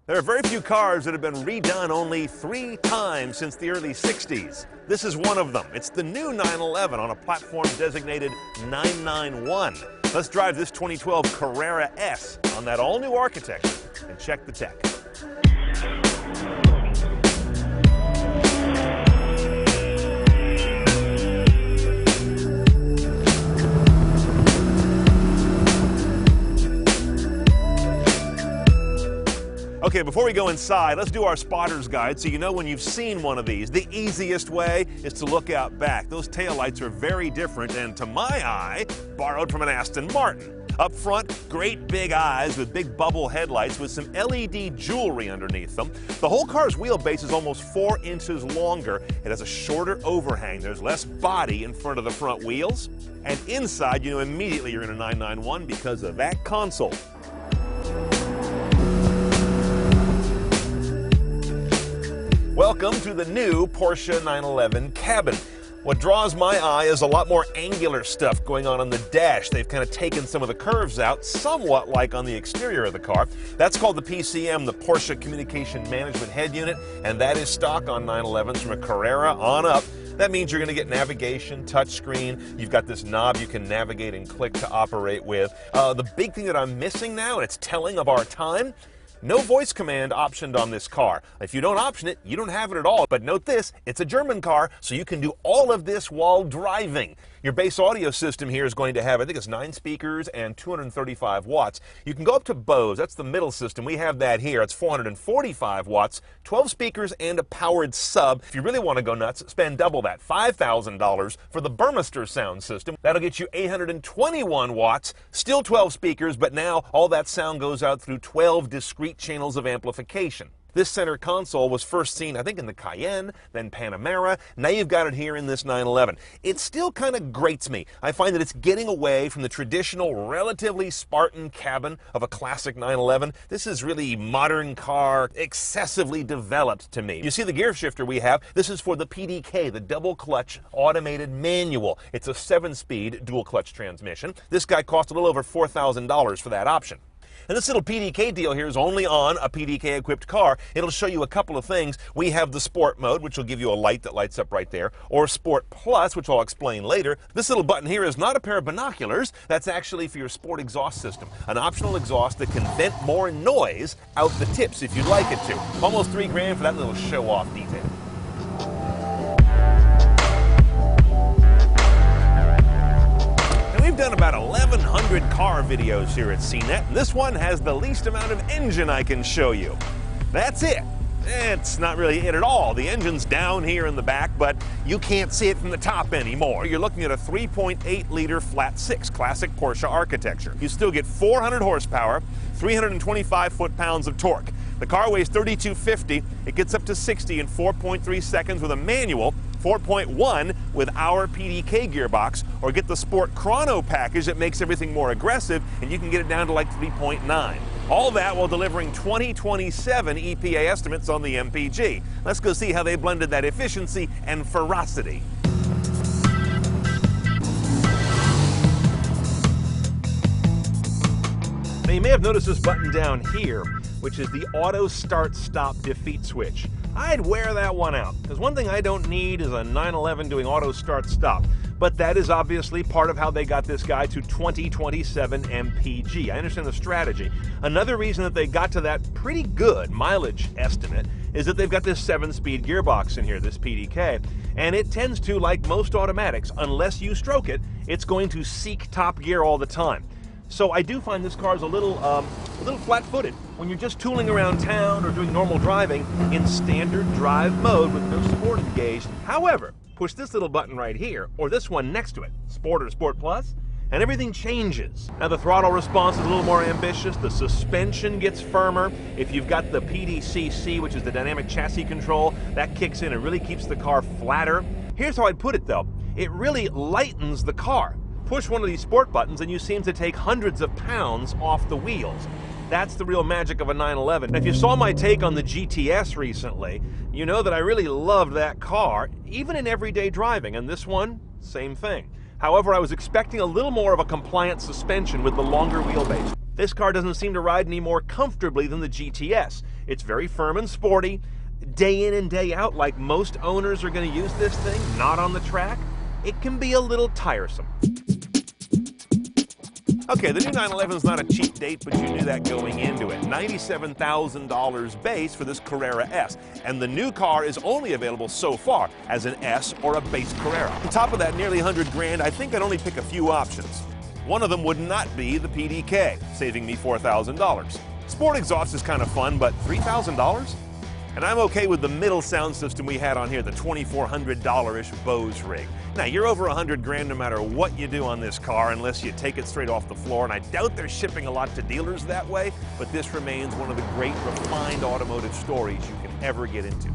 There are very few cars that have been redone only 3 times since the early 60s. This is one of them. It's the new 911 on a platform designated 991. Let's drive this 2012 Carrera S on that all-new architecture and check the tech. Okay, before we go inside, let's do our spotter's guide so you know when you've seen one of these. The easiest way is to look out back. Those taillights are very different and, to my eye, borrowed from an Aston Martin. Up front, great big eyes with big bubble headlights with some LED jewelry underneath them. The whole car's wheelbase is almost 4 inches longer. It has a shorter overhang. There's less body in front of the front wheels. And inside, you know immediately you're in a 991 because of that console. Welcome to the new Porsche 911 cabin. What draws my eye is a lot more angular stuff going on the dash. They've kind of taken some of the curves out, somewhat like on the exterior of the car. That's called the PCM, the Porsche Communication Management Head Unit, and that is stock on 911s from a Carrera on up. That means you're going to get navigation, touchscreen. You've got this knob you can navigate and click to operate with. The big thing that I'm missing now, and it's telling of our time, no voice command optioned on this car. If you don't option it, you don't have it at all. But note this, it's a German car, so you can do all of this while driving. Your base audio system here is going to have, I think it's 9 speakers and 235 watts. You can go up to Bose, that's the middle system. We have that here. It's 445 watts, 12 speakers, and a powered sub. If you really want to go nuts, spend double that, $5,000 for the Burmester sound system. That'll get you 821 watts, still 12 speakers, but now all that sound goes out through 12 discrete channels of amplification. This center console was first seen, I think, in the Cayenne, then Panamera. Now you've got it here in this 911. It still kind of grates me. I find that it's getting away from the traditional, relatively Spartan cabin of a classic 911. This is really modern car, excessively developed to me. You see the gear shifter we have? This is for the PDK, the double clutch automated manual. It's a 7-speed dual clutch transmission. This guy cost a little over $4,000 for that option. And this little PDK deal here is only on a PDK-equipped car. It'll show you a couple of things. We have the Sport mode, which will give you a light that lights up right there, or Sport Plus, which I'll explain later. This little button here is not a pair of binoculars. That's actually for your Sport exhaust system, an optional exhaust that can vent more noise out the tips if you'd like it to. Almost $3,000 for that little show-off detail. We've done about 1,100 car videos here at CNET, and this one has the least amount of engine I can show you. That's it. It's not really it at all. The engine's down here in the back, but you can't see it from the top anymore. You're looking at a 3.8-liter flat 6 classic Porsche architecture. You still get 400 horsepower, 325 foot-pounds of torque. The car weighs 3,250. It gets up to 60 in 4.3 seconds with a manual, 4.1 with our PDK gearbox, or get the Sport Chrono package that makes everything more aggressive, and you can get it down to like 3.9. All that while delivering 2027 EPA estimates on the MPG. Let's go see how they blended that efficiency and ferocity. Now you may have noticed this button down here, which is the auto start stop defeat switch. I'd wear that one out, because one thing I don't need is a 911 doing auto start stop. But that is obviously part of how they got this guy to 2027 MPG. I understand the strategy. Another reason that they got to that pretty good mileage estimate is that they've got this 7-speed gearbox in here, this PDK. And it tends to, like most automatics, unless you stroke it, it's going to seek top gear all the time. So I do find this car is a little flat-footed when you're just tooling around town or doing normal driving in standard drive mode with no sport engaged. However, push this little button right here, or this one next to it, Sport or Sport Plus, and everything changes. Now the throttle response is a little more ambitious, the suspension gets firmer. If you've got the PDCC, which is the dynamic chassis control, that kicks in and really keeps the car flatter. Here's how I'd put it though, it really lightens the car. Push one of these sport buttons and you seem to take hundreds of pounds off the wheels. That's the real magic of a 911. Now, if you saw my take on the GTS recently, you know that I really loved that car, even in everyday driving, and this one, same thing. However, I was expecting a little more of a compliant suspension with the longer wheelbase. This car doesn't seem to ride any more comfortably than the GTS. It's very firm and sporty. Day in and day out, like most owners are going to use this thing, not on the track, it can be a little tiresome. Okay, the new 911 is not a cheap date, but you knew that going into it. $97,000 base for this Carrera S, and the new car is only available so far as an S or a base Carrera. On top of that nearly 100 grand, I think I'd only pick a few options. One of them would not be the PDK, saving me $4,000. Sport exhaust is kind of fun, but $3,000? And I'm okay with the middle sound system we had on here, the $2,400-ish Bose rig. Now, you're over 100 grand no matter what you do on this car, unless you take it straight off the floor, and I doubt they're shipping a lot to dealers that way, but this remains one of the great refined automotive stories you can ever get into.